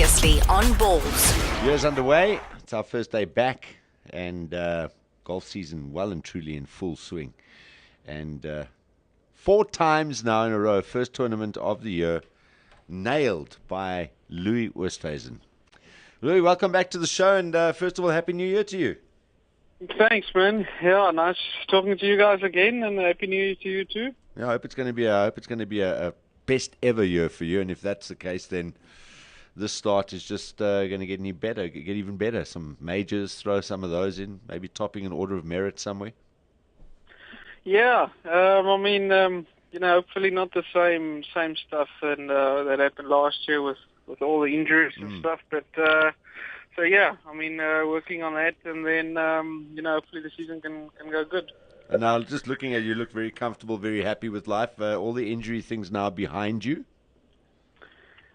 Previously on Balls. Year's underway. It's our first day back, and golf season well and truly in full swing. And 4 times now in a row, first tournament of the year, nailed by Louis Oosthuizen. Louis, welcome back to the show, and first of all, Happy New Year to you. Thanks, man. Yeah, nice talking to you guys again, and Happy New Year to you too. Yeah, I hope it's going to be a best ever year for you, and if that's the case, then this start is just going to get even better. Some majors, throw some of those in, maybe topping an order of merit somewhere. Yeah, hopefully not the same stuff that happened last year with all the injuries and stuff. But working on that, and then hopefully the season can go good. And now, just looking at you, look very comfortable, very happy with life. All the injury things now behind you.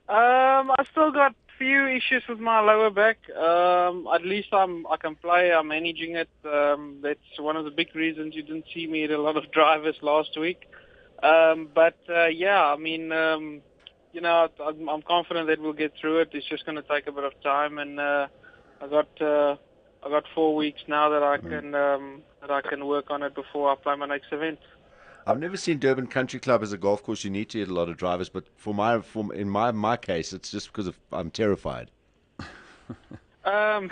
I still got few issues with my lower back. At least I can play. I'm managing it. That's one of the big reasons you didn't see me at a lot of drivers last week. I'm confident that we'll get through it. It's just going to take a bit of time, and I got 4 weeks now that I can work on it before I play my next event. I've never seen Durban Country Club as a golf course. You need to hit a lot of drivers, but in my case, it's just because I'm terrified. That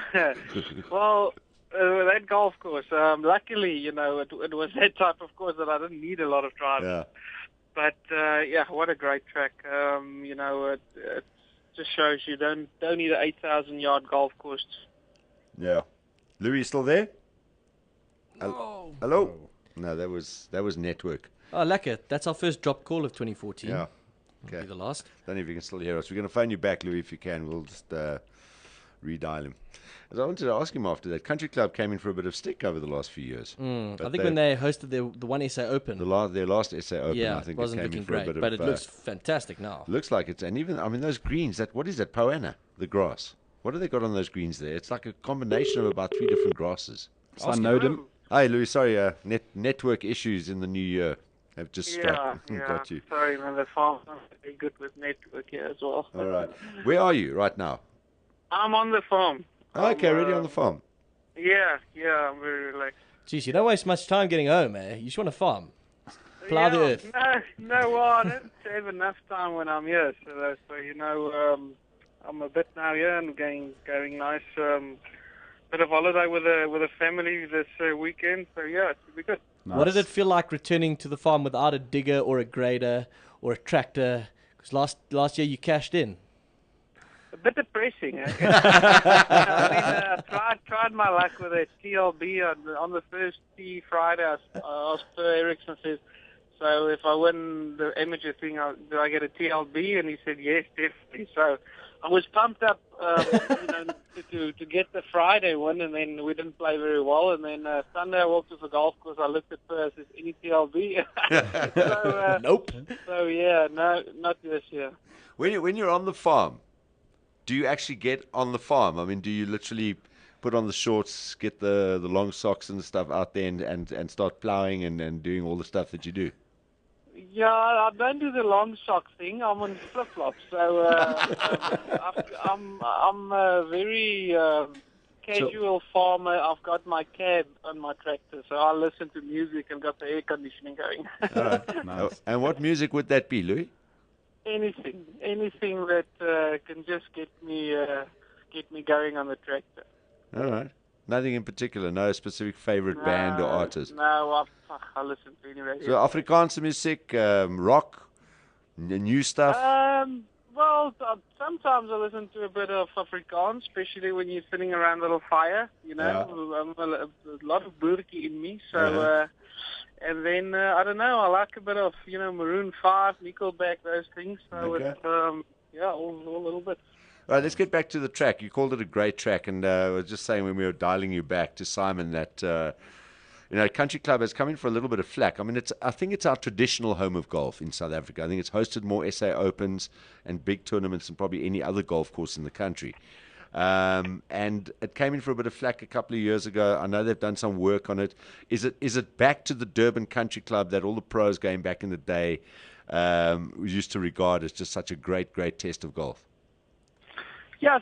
golf course, luckily, it was that type of course that I didn't need a lot of drivers. Yeah. But what a great track. It just shows you don't need an 8,000-yard golf course. Yeah. Louis, you still there? No. Hello? No, that was network. Oh, lekker. That's our first drop call of 2014. Yeah. Will Okay. be the last. Don't know if you can still hear us. We're going to phone you back, Louis, if you can. We'll just redial him. As I wanted to ask him after that, Country Club came in for a bit of stick over the last few years. I think when they hosted the one SA Open, their last SA Open, yeah, I think it wasn't it came looking in for a great, bit but of, it looks fantastic now. looks like it's, and even, those greens, what is that, Poana, the grass? What have they got on those greens there? It's like a combination of about 3 different grasses. I know them. Hi, Louis, sorry, network issues in the new year have just struck and got you. Sorry, man, the farm's not very good with network here as well. All right. Where are you right now? I'm on the farm. Okay, ready on the farm. Yeah, I'm very relaxed. Jeez, you don't waste much time getting home, eh? You just want to farm. Plow the earth. No, I don't have enough time when I'm here. So I'm a bit now here and going nice. Bit of holiday with a family this weekend. So yeah, it should be good. Nice. What did it feel like returning to the farm without a digger or a grader or a tractor? Because last year you cashed in. A bit depressing. Eh? Tried my luck with a TLB on the first tee Friday. I asked Ericsson, says, so if I win the amateur thing, do I get a TLB? And he said yes, definitely. So I was pumped up, to get the Friday one, and then we didn't play very well. And then Sunday I walked to the golf course. I looked at first, is any TLB? Nope. So yeah, no, not this year. When you're on the farm, do you actually get on the farm? I mean, do you literally put on the shorts, get the long socks and stuff out there and start plowing and doing all the stuff that you do? Yeah, I don't do the long sock thing. I'm on flip-flops. So I'm a very casual farmer. I've got my cab on my tractor, so I listen to music and got the air conditioning going. All right. Nice. And what music would that be, Louis? Anything that can just get me going on the tractor. All right. Nothing in particular, no specific favorite band or artist. No, I listen to any radio. So Afrikaanse music, rock, new stuff. Sometimes I listen to a bit of Afrikaans, especially when you're sitting around a little fire. A lot of boertjie in me. So, and then I don't know. I like a bit of Maroon 5, Nickelback, those things. So Okay. it's all a little bit. All right, let's get back to the track. You called it a great track, and I was just saying when we were dialing you back to Simon that Country Club has come in for a little bit of flack. I mean, I think it's our traditional home of golf in South Africa. I think it's hosted more SA Opens and big tournaments than probably any other golf course in the country. And it came in for a bit of flack a couple of years ago. I know they've done some work on it. Is it back to the Durban Country Club that all the pros going back in the day used to regard as just such a great test of golf? Yeah, I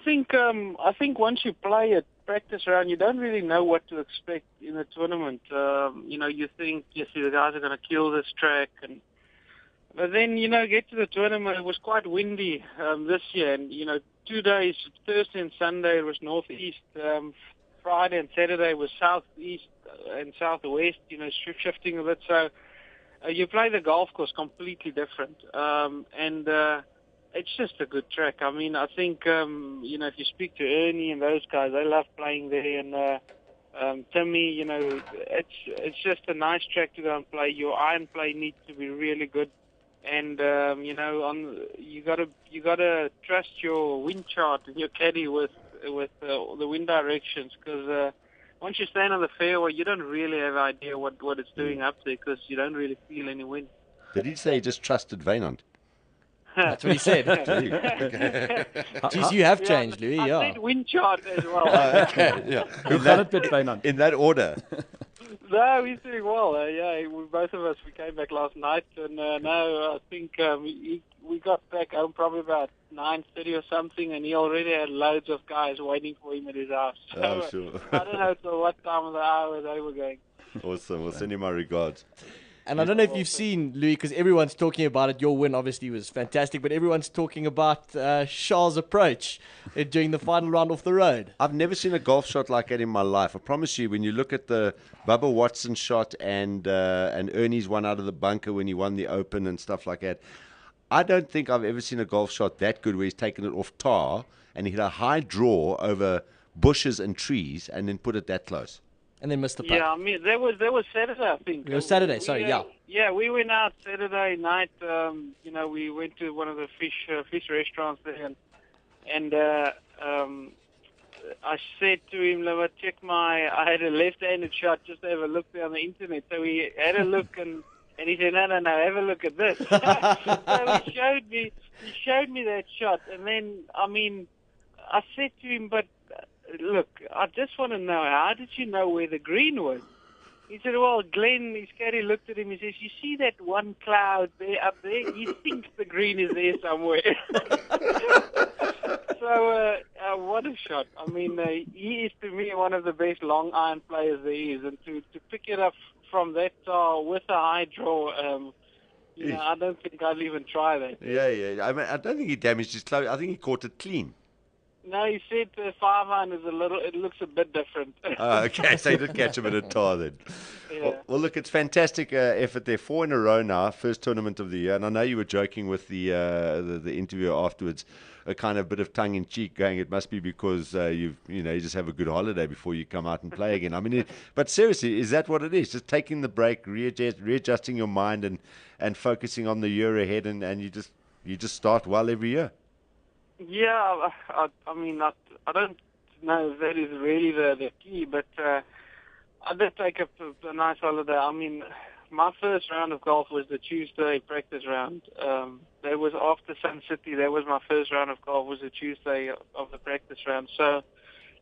think once you play a practice round, you don't really know what to expect in a tournament. You think, yes, the guys are going to kill this track, but then get to the tournament. It was quite windy this year, and 2 days, Thursday and Sunday, it was northeast. Friday and Saturday was southeast and southwest. Shifting a bit. So you play the golf course completely different, and it's just a good track. I mean, I think, if you speak to Ernie and those guys, they love playing there. And Timmy, it's just a nice track to go and play. Your iron play needs to be really good. And, you gotta trust your wind chart and your caddy with the wind directions, because once you stand on the fairway, you don't really have an idea what it's doing up there, because you don't really feel any wind. Did he say he just trusted Vainant? That's what he said. Jeez, you have changed, Louis. I Yeah. said wind chart as well. Okay, yeah. In that order. No, he's doing well. Both of us, we came back last night, and now I think we got back home probably about 9:30 or something, and he already had loads of guys waiting for him at his house. So, Oh, sure. I don't know till what time of the hour they were going. Awesome. We'll send you my regards. And I don't know if you've seen, Louis, because everyone's talking about it. Your win obviously was fantastic, but everyone's talking about Charles' approach during the final round off the road. I've never seen a golf shot like that in my life. I promise you, when you look at the Bubba Watson shot and Ernie's one out of the bunker when he won the Open and stuff like that, I don't think I've ever seen a golf shot that good where he's taken it off tar and he hit a high draw over bushes and trees and then put it that close. And then missed the putt. Yeah, I mean, there was Saturday, I think. It was Saturday, sorry, yeah. Yeah, we went out Saturday night. We went to one of the fish restaurants there, and I said to him, "Let check I had a left-handed shot. Just have a look there on the internet." So we had a look, and he said, "No, have a look at this." So he showed me that shot, and then I said to him, "But look, I just want to know, how did you know where the green was?" He said, "Well, Glenn," his caddy looked at him, he says, "You see that one cloud there up there? He thinks the green is there somewhere." So, what a shot. I mean, he is, to me, one of the best long iron players there is. And to pick it up from that tar with a high draw, I don't think I'd even try that. Yeah. I mean, I don't think he damaged his club. I think he caught it clean. No, he said the 5-iron it looks a bit different. Okay, so he did catch him at a tar then. Yeah. Well, look, it's fantastic effort there. 4 in a row now, first tournament of the year. And I know you were joking with the interview afterwards, a kind of bit of tongue in cheek, going, it must be because you just have a good holiday before you come out and play again. I mean, but seriously, is that what it is? Just taking the break, readjusting your mind, and focusing on the year ahead, and you just start well every year. Yeah, I don't know if that is really the key, but I did take a nice holiday. I mean, my first round of golf was the Tuesday practice round. That was after Sun City. That was my first round of golf, was the Tuesday of the practice round. So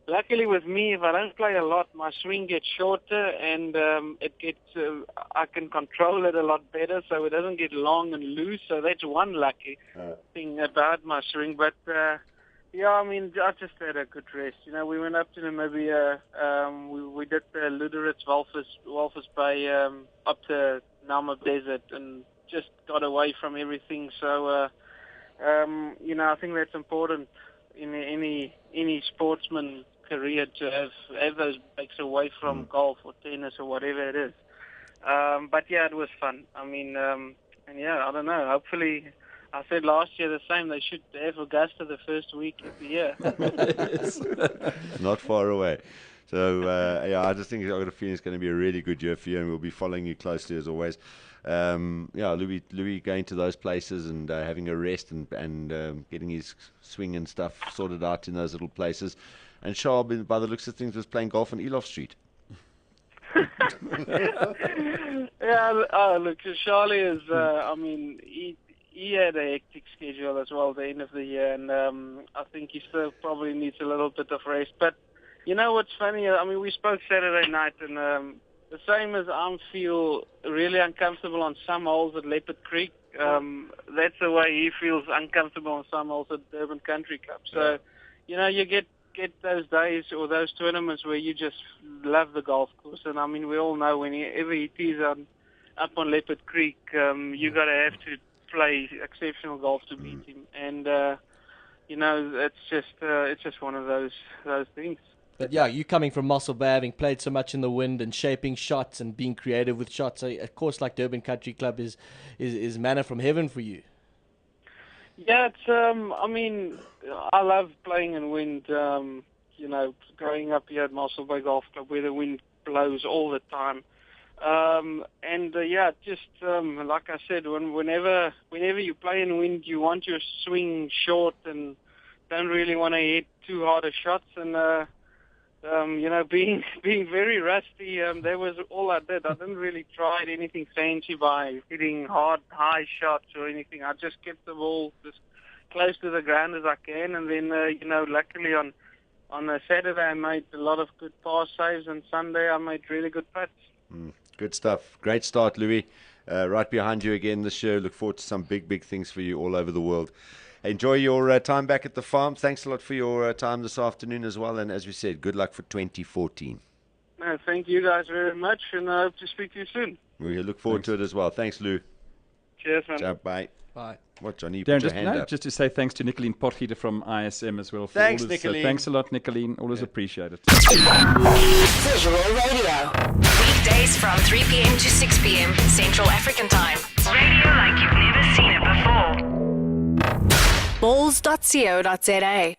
luckily with me, if I don't play a lot, my swing gets shorter, and I can control it a lot better, so it doesn't get long and loose. So that's one lucky thing about my swing. But I just had a good rest. We went up to Namibia. We did the Luderitz Walvis Bay up to Nama Desert, and just got away from everything. So I think that's important in any sportsman career, to have those breaks away from golf or tennis or whatever it is. But yeah, it was fun. I mean, I don't know. Hopefully, I said last year the same. They should have Augusta the first week of the year. Not far away. So, I just think I've got a feeling it's going to be a really good year for you, and we'll be following you closely as always. Louis going to those places and having a rest and getting his swing and stuff sorted out in those little places. And Charles, by the looks of things, was playing golf on Elof Street. Yeah, look, Charlie is, he had a hectic schedule as well at the end of the year, and I think he still probably needs a little bit of rest. But you know what's funny? I mean, we spoke Saturday night, and the same as I feel really uncomfortable on some holes at Leopard Creek, that's the way he feels uncomfortable on some holes at Durban Country Club. So, you get those days or those tournaments where you just love the golf course. And I mean, we all know whenever it is up on Leopard Creek, you got to have to play exceptional golf to beat him. And it's just one of those things. But yeah, you coming from Mossel Bay, having played so much in the wind and shaping shots and being creative with shots, a course like Durban Country Club is manna from heaven for you. Yeah, it's I mean, I love playing in wind. Growing up here at Mossel Bay Golf Club, where the wind blows all the time. Just like I said, whenever you play in wind, you want your swing short and don't really want to hit too hard of shots. And being very rusty, that was all I did. I didn't really try anything fancy by hitting hard, high shots or anything. I just kept the ball as close to the ground as I can. And then, luckily on a Saturday I made a lot of good par saves, and Sunday I made really good putts. Good stuff. Great start, Louis. Right behind you again this year. Look forward to some big things for you all over the world. Enjoy your time back at the farm. Thanks a lot for your time this afternoon as well. And as we said, good luck for 2014. No, thank you guys very much, and I hope to speak to you soon. We look forward to it as well. Thanks, Lou. Cheers, man. Ciao, bye. Bye. What, Johnny? You Darren, put your hand up. just to say thanks to Nicoline Potgieter from ISM as well. Thanks, all this, Nicoline. thanks a lot, Nicoline. Always appreciated. Visual Radio. Weekdays from 3 p.m. to 6 p.m. Central African Time. Radio like you've never seen it before. Balls.co.za